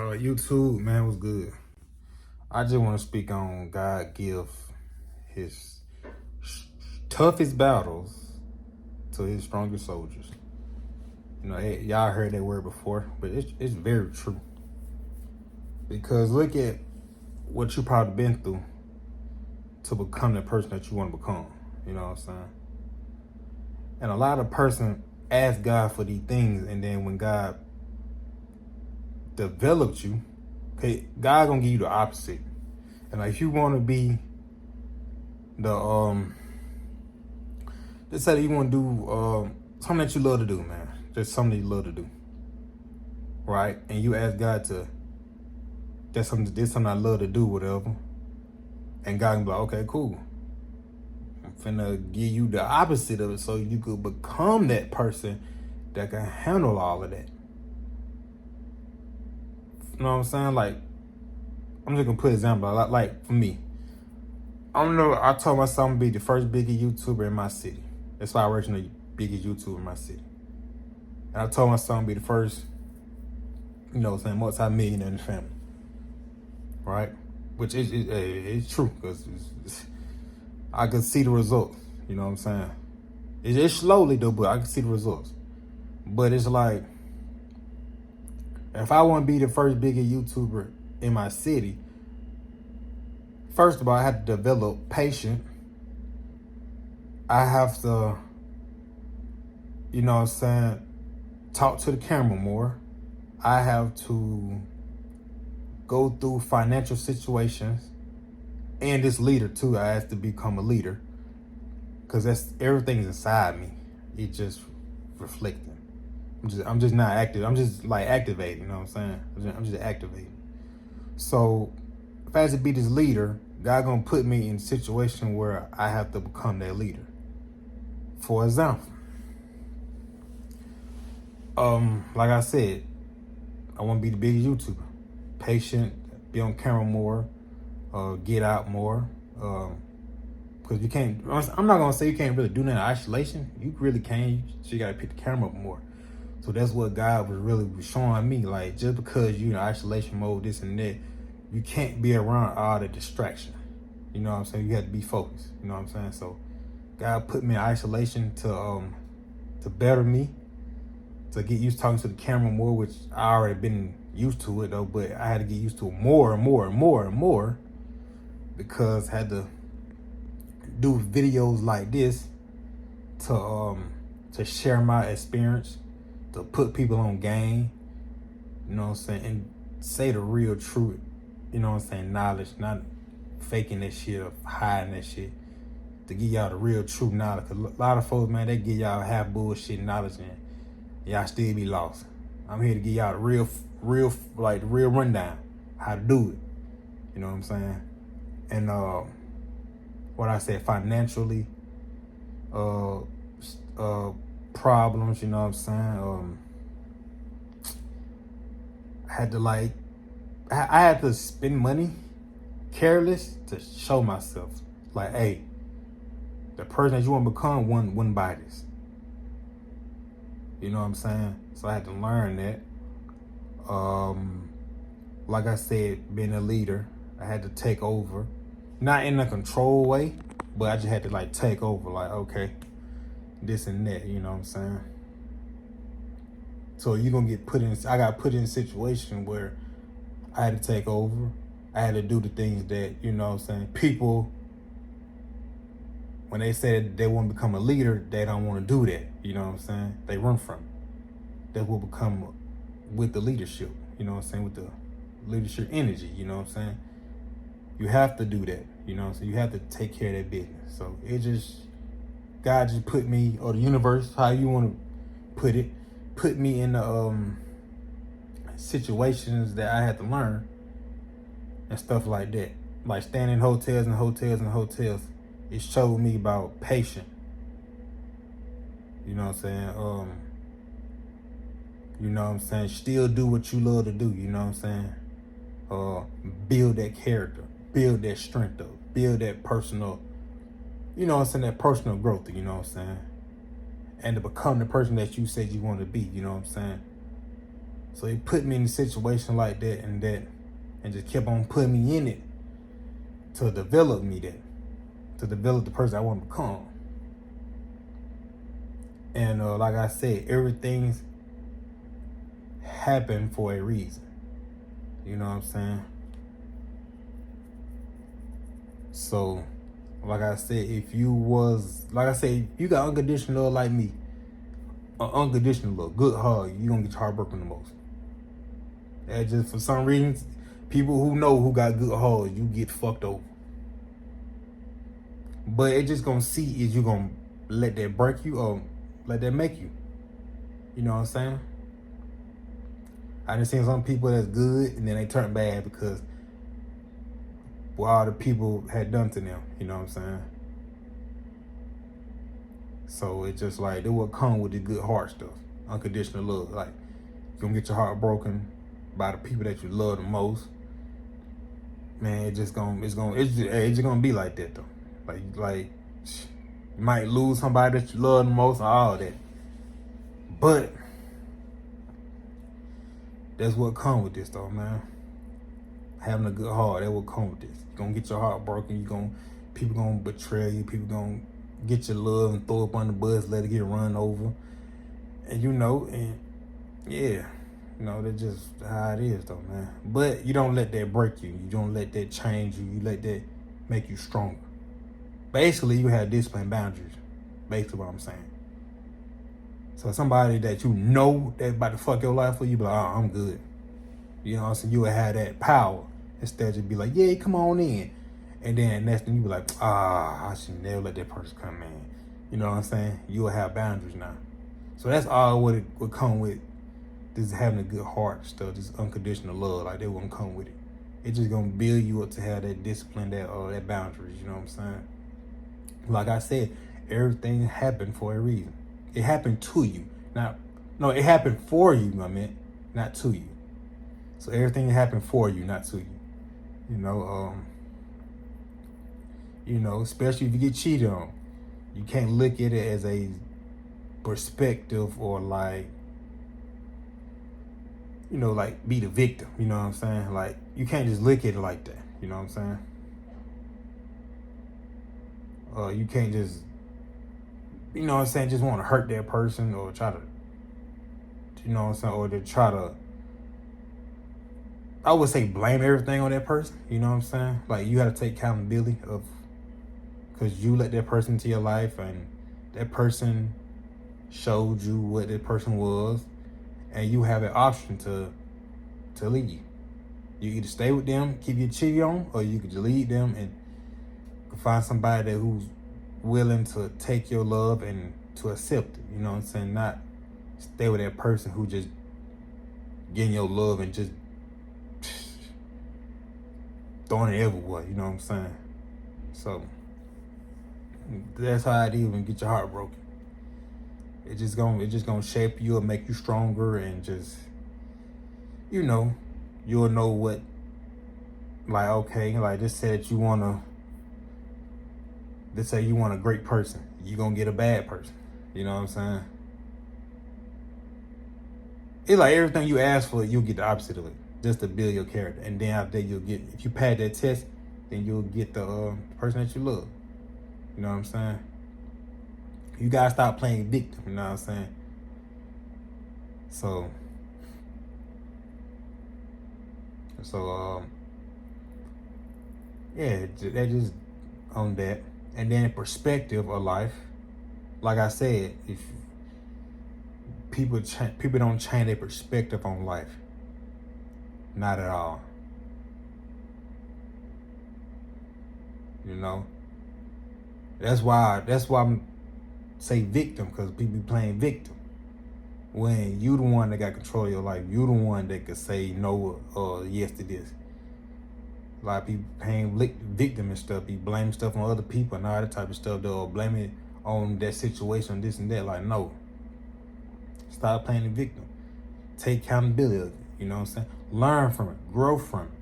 YouTube, man, was good. I just want to speak on God give his toughest battles to his strongest soldiers. You know, y'all heard that word before, but it's very true. Because look at what you probably been through to become the person that you want to become. You know what I'm saying? And a lot of person ask God for these things, and then when God developed you, okay, God gonna give you the opposite. And like, if you want to be the let's say that you want to do something that you love to do, man, just something that you love to do, right? And you ask God to, this something I love to do, whatever, and God can be like, okay, cool, I'm finna give you the opposite of it so you could become that person that can handle all of that. You know what I'm saying? Like, I'm just gonna put an example. Like for me, I don't know. I told myself I'm gonna be the first biggest YouTuber in my city. That's why I originally biggest YouTuber in my city. And I told myself I'm gonna be the first, you know, saying multi-millionaire in the family, right? Which is true, because I can see the results. You know what I'm saying? It's slowly though, but I can see the results. But it's like, if I want to be the first biggest YouTuber in my city, first of all, I have to develop patience. I have to, you know what I'm saying, talk to the camera more. I have to go through financial situations. And this leader too, I have to become a leader. Because that's, everything's inside me. It's just reflecting. I'm just not active. I'm just like activating, you know what I'm saying? I'm just activating. So if I have to be this leader, God gonna put me in a situation where I have to become that leader. For example, like I said, I want to be the biggest YouTuber. Patient, be on camera more, get out more. Because you can't, I'm not gonna say you can't really do that in isolation. You really can. You gotta pick the camera up more. So that's what God was really showing me. Like, just because you're in isolation mode, this and that, you can't be around all the distraction. You know what I'm saying? You have to be focused. You know what I'm saying? So God put me in isolation to better me, to get used to talking to the camera more, which I already been used to it though, but I had to get used to it more and more and more and more, because I had to do videos like this to share my experience, to put people on game, you know what I'm saying, and say the real truth, you know what I'm saying, knowledge, not faking that shit or hiding that shit, to give y'all the real true knowledge. Cause a lot of folks, man, they give y'all half bullshit knowledge and y'all still be lost. I'm here to give y'all the real rundown, how to do it, you know what I'm saying? And what I said, financially, problems, you know what I'm saying? I had to spend money careless to show myself, like, hey, the person that you want to become wouldn't buy this. You know what I'm saying? So I had to learn that. Like I said, being a leader, I had to take over. Not in a control way, but I just had to like take over, like, okay, this and that, you know what I'm saying? So you're gonna get I got put in a situation where I had to take over. I had to do the things that, you know what I'm saying, people, when they say that they want to become a leader, they don't want to do that, you know what I'm saying? They run from it. That will become with the leadership, you know what I'm saying, with the leadership energy, you know what I'm saying? You have to do that, you know what I'm saying? You have to take care of that business. So God just put me, or the universe, how you want to put me in the situations that I had to learn and stuff like that. Like staying in hotels and hotels and hotels. It showed me about patience. You know what I'm saying? You know what I'm saying? Still do what you love to do, you know what I'm saying? Build that character, build that strength up, build that personal, you know what I'm saying, that personal growth, you know what I'm saying? And to become the person that you said you want to be, you know what I'm saying? So he put me in a situation like that and just kept on putting me in it to develop me to develop the person I want to become. And like I said, everything's happened for a reason. You know what I'm saying? So, like I said, if you got unconditional love like me, unconditional love, good hug, you gonna get your heart broken the most. And just for some reason, people who know who got good hugs, you get fucked over. But it just gonna see is you gonna let that break you or let that make you. You know what I'm saying? I done seen some people that's good and then they turn bad because what all the people had done to them. You know what I'm saying? So it's just like, it will come with the good heart stuff. Unconditional love. Like, you're gonna get your heart broken by the people that you love the most. Man, it's just gonna be like that though. Like you might lose somebody that you love the most and all that. But that's what come with this though, man. Having a good heart, that will come with this. You're gonna get your heart broken, people gonna betray you, people gonna get your love and throw up on the bus, let it get run over. And yeah, that's just how it is though, man. But you don't let that break you. You don't let that change you. You let that make you stronger. Basically, you have discipline boundaries. Basically what I'm saying. So somebody that you know that's about to fuck your life for, you be like, oh, I'm good. You know what I'm saying? You would have that power instead of just be like, yeah, come on in. And then next thing you be like, I should never let that person come in. You know what I'm saying? You will have boundaries now. So that's all what it would come with. This having a good heart stuff, this unconditional love, like they wouldn't come with it. It's just gonna build you up to have that discipline, that boundaries, you know what I'm saying? Like I said, everything happened for a reason. It happened to you. It happened for you, I meant, not to you. So everything happened for you, not to you. Especially if you get cheated on. You can't look at it as a perspective or like be the victim, you know what I'm saying? Like, you can't just look at it like that, you know what I'm saying? You can't just, just want to hurt that person or try to, or to try to, I would say, blame everything on that person, you know what I'm saying? Like, you got to take accountability because you let that person into your life and that person showed you what that person was, and you have an option to leave. You either stay with them, keep your cheat on, or you could just leave them and find somebody who's willing to take your love and to accept it. You know what I'm saying? Not stay with that person who just getting your love and just throwing it everywhere. You know what I'm saying? So that's how it is when you get your heart broken. It's just gonna shape you and make you stronger, and just you'll know what, like, okay, like just say that you want a great person, you're gonna get a bad person. You know what I'm saying? It's like everything you ask for, you'll get the opposite of it, just to build your character. And then after that, you'll get, if you pass that test, then you'll get the person that you love. You know what I'm saying? You gotta stop playing victim, you know what I'm saying? So yeah, that just on that. And then perspective of life, like I said, if people don't change their perspective on life, not at all. That's why I'm say victim, because people be playing victim. When you the one that got control of your life, you the one that could say no or yes to this. A lot of people playing victim and stuff, be blaming stuff on other people and all that type of stuff, though, or blaming it on that situation, this and that. Like, no. Stop playing the victim. Take accountability, you know what I'm saying? Learn from it, grow from it.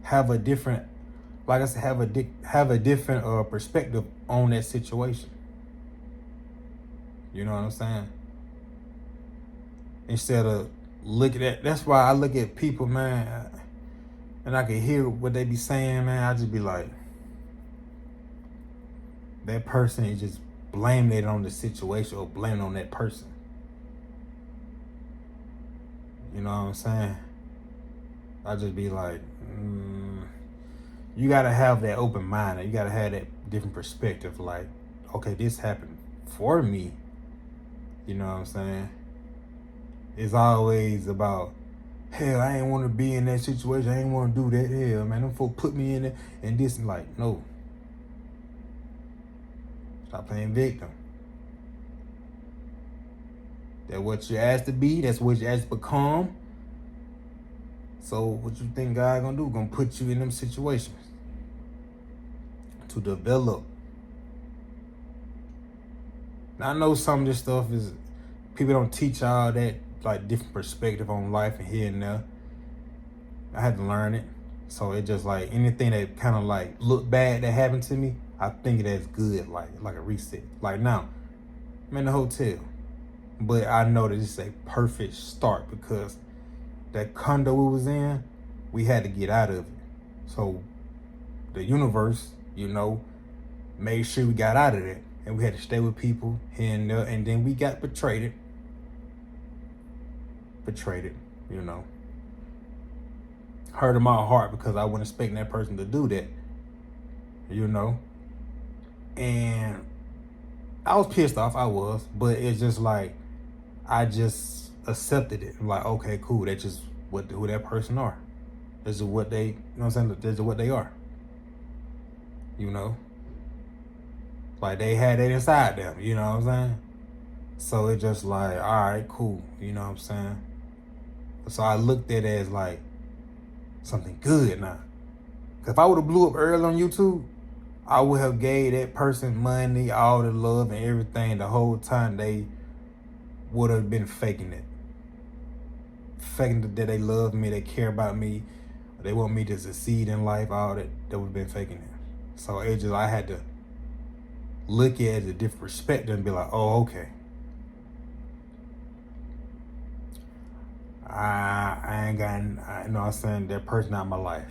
Have a different, like I said, have a different perspective on that situation. You know what I'm saying? Instead of look at that. That's why I look at people, man, and I can hear what they be saying, man. I just be like, that person is just blaming it on the situation or blaming on that person. You know what I'm saying? I just be like, you gotta have that open mind. You gotta have that different perspective. Like, okay, this happened for me. You know what I'm saying? It's always about, hell, I ain't want to be in that situation. I ain't want to do that. Hell, man, them folk put me in it and this and like, no. Stop playing victim. That's what you're asked to be. That's what you're asked to become. So what you think God gonna do? Gonna put you in them situations to develop. Now I know some of this stuff is, people don't teach all that, like different perspective on life and here and there. I had to learn it. So it just like anything that kind of like look bad that happened to me, I think it as good, like a reset. Like now, I'm in the hotel, but I know that it's a perfect start because that condo we was in, we had to get out of it. So the universe, you know, made sure we got out of it. And we had to stay with people here and there. And then we got betrayed, you know. Hurt in my heart because I wasn't expecting that person to do that, you know. And I was pissed off, but it's just like, I just accepted it. I'm like, okay, cool. That's just who that person are. This is what they, you know what I'm saying? This is what they are. You know? Like they had it inside them, you know what I'm saying? So it just like, all right, cool. You know what I'm saying? So I looked at it as like something good now. Cause if I would have blew up early on YouTube, I would have gave that person money, all the love and everything the whole time. They would have been faking it. Faking that they love me, they care about me, they want me to succeed in life, all that, they would have been faking it. So it just, I had to look at it as a different perspective and be like, oh, okay. I ain't got, you know what I'm saying, that person out of my life.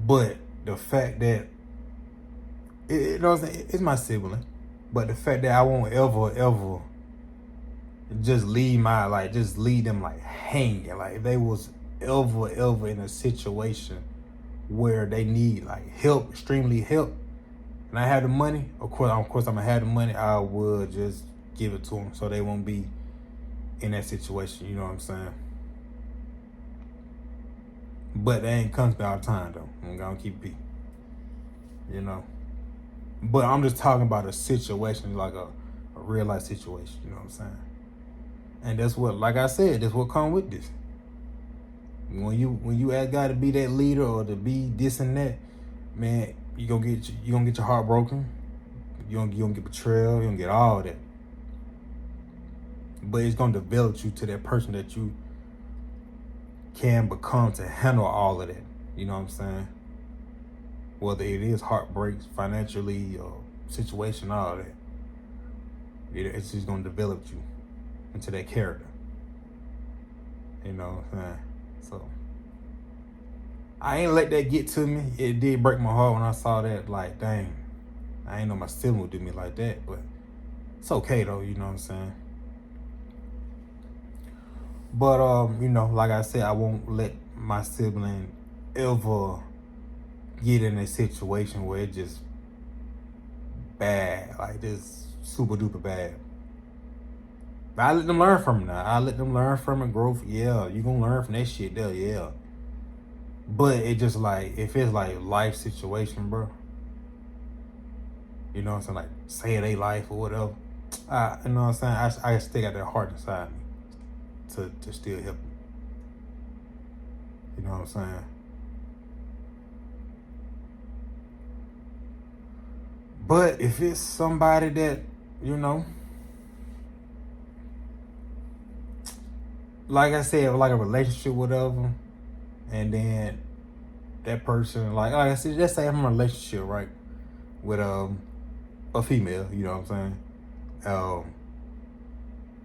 But the fact that, you know what I'm saying, it's my sibling. But the fact that I won't ever just leave them like hanging. Like if they was ever in a situation where they need like help, extremely help, and I have the money, of course I'm gonna have the money, I would just give it to them so they won't be in that situation, you know what I'm saying? But they ain't comes all the time though. I'm gonna keep it, you know. But I'm just talking about a situation, like a real life situation, you know what I'm saying? And that's what, like I said, that's what come with this. When you ask God to be that leader or to be this and that, man, you gonna get your heart broken. You gonna get betrayal. You gonna get all that. But it's gonna develop you to that person that you can become to handle all of that. You know what I'm saying? Whether it is heartbreaks, financially, or situation, all that. It's just gonna develop you into that character. You know what I'm saying? So I ain't let that get to me. It did break my heart when I saw that. Like, dang, I ain't know my sibling would do me like that. But it's okay though, you know what I'm saying? But you know, like I said, I won't let my sibling ever get in a situation where it's just bad, like this super duper bad. But I let them learn from it now. I let them learn from it, growth. Yeah, you gonna learn from that shit there, yeah. But it just like, if it's like life situation, bro, you know what I'm saying, like say they life or whatever, you know what I'm saying, I still got that heart inside me to still help them. You know what I'm saying? But if it's somebody that, you know, like I said, like a relationship, whatever, and then that person, like I said, let's say I'm in a relationship, right, with a female, you know what I'm saying?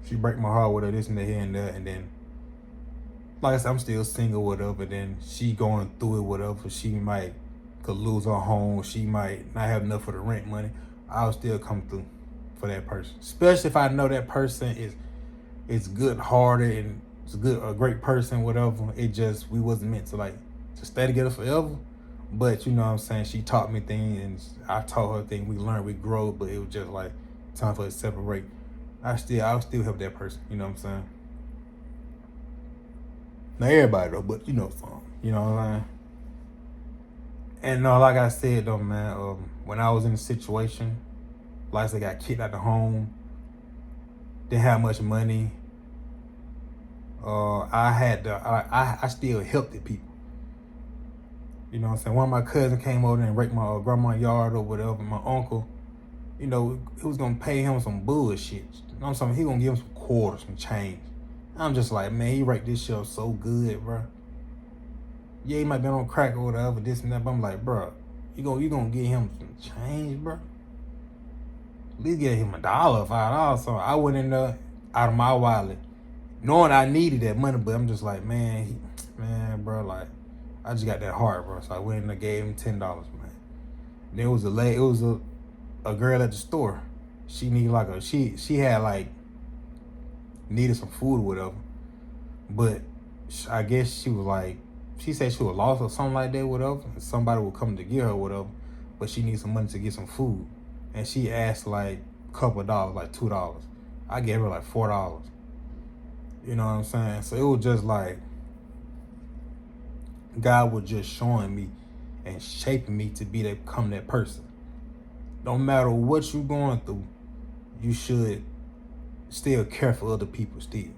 She break my heart with her this and that here and that, and then like I said, I'm still single, whatever. Then she going through it, whatever. She could lose her home. She might not have enough for the rent money. I'll still come through for that person, especially if I know that person is good hearted and is a great person, whatever. It just, we wasn't meant to stay together forever. But you know what I'm saying, she taught me things and I taught her things. We learned, we grow, but it was just like time for us to separate. I'll still help that person, you know what I'm saying? Not everybody though, but you know some. You know what I'm saying? And like I said though, man, when I was in a situation, like I said, got kicked out the home, didn't have much money. I still helped the people. You know what I'm saying? One of my cousins came over and raped my grandma's yard or whatever. My uncle, you know, he was gonna pay him some bullshit. You know what I'm saying? He gonna give him some quarters, some change. I'm just like, man, he raped this shit up so good, bro. Yeah, he might be on crack or whatever, this and that, but I'm like, bro, you gonna give him some change, bro? At least get him $1, $5. So I went in there out of my wallet, knowing I needed that money, but I'm just like, man, bro, like, I just got that heart, bro. So I went in there, gave him $10, man. There was a girl at the store. She needed she had needed some food or whatever, but I guess she said she was lost or something like that, whatever. Somebody would come to get her, whatever, but she needs some money to get some food, and she asked a couple of dollars, like $2. I gave her $4. You know what I'm saying? So it was just like God was just showing me and shaping me to become that person. No matter what you're going through, you should still care for other people still.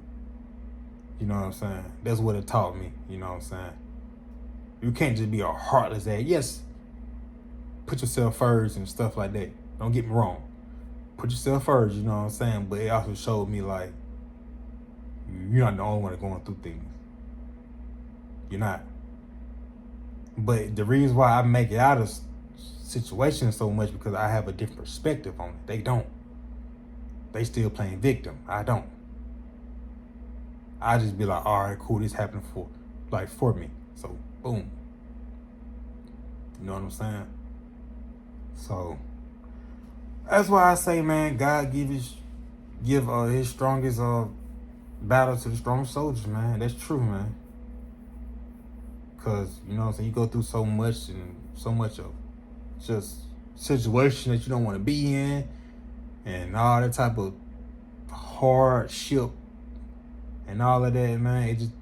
You know what I'm saying? That's what it taught me. You know what I'm saying? You can't just be a heartless ass. Yes, put yourself first and stuff like that. Don't get me wrong. Put yourself first, you know what I'm saying? But it also showed me you're not the only one going through things. You're not. But the reason why I make it out of situations so much because I have a different perspective on it. They don't. They still playing victim. I don't. I just be like, all right, cool, this happened for me. So boom. You know what I'm saying? So that's why I say, man, God give his strongest battle to the strongest soldiers, man. That's true, man. Cause you know what I'm saying, you go through so much of just situation that you don't want to be in, and all that type of hardship and all of that, man.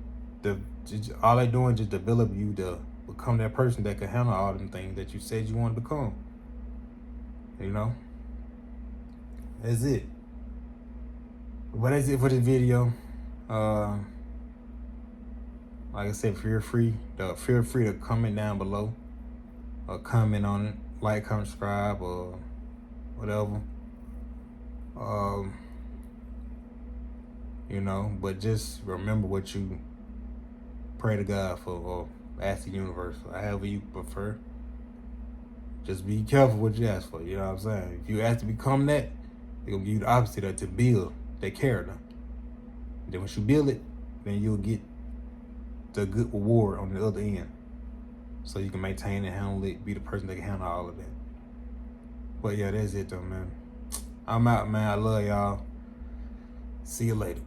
All they doing just develop you to become that person that can handle all them things that you said you want to become. You know, that's it. But that's it for this video. Like I said, feel free to comment down below, or comment on it, like, comment, subscribe, or whatever. You know, but just remember what you pray to God for, or ask the universe, or however you prefer. Just be careful what you ask for, you know what I'm saying? If you ask to become that, they're gonna give you the opposite of to build that character. Then once you build it, then you'll get the good reward on the other end. So you can maintain and handle it, be the person that can handle all of that. But yeah, that's it though, man. I'm out, man. I love y'all. See you later.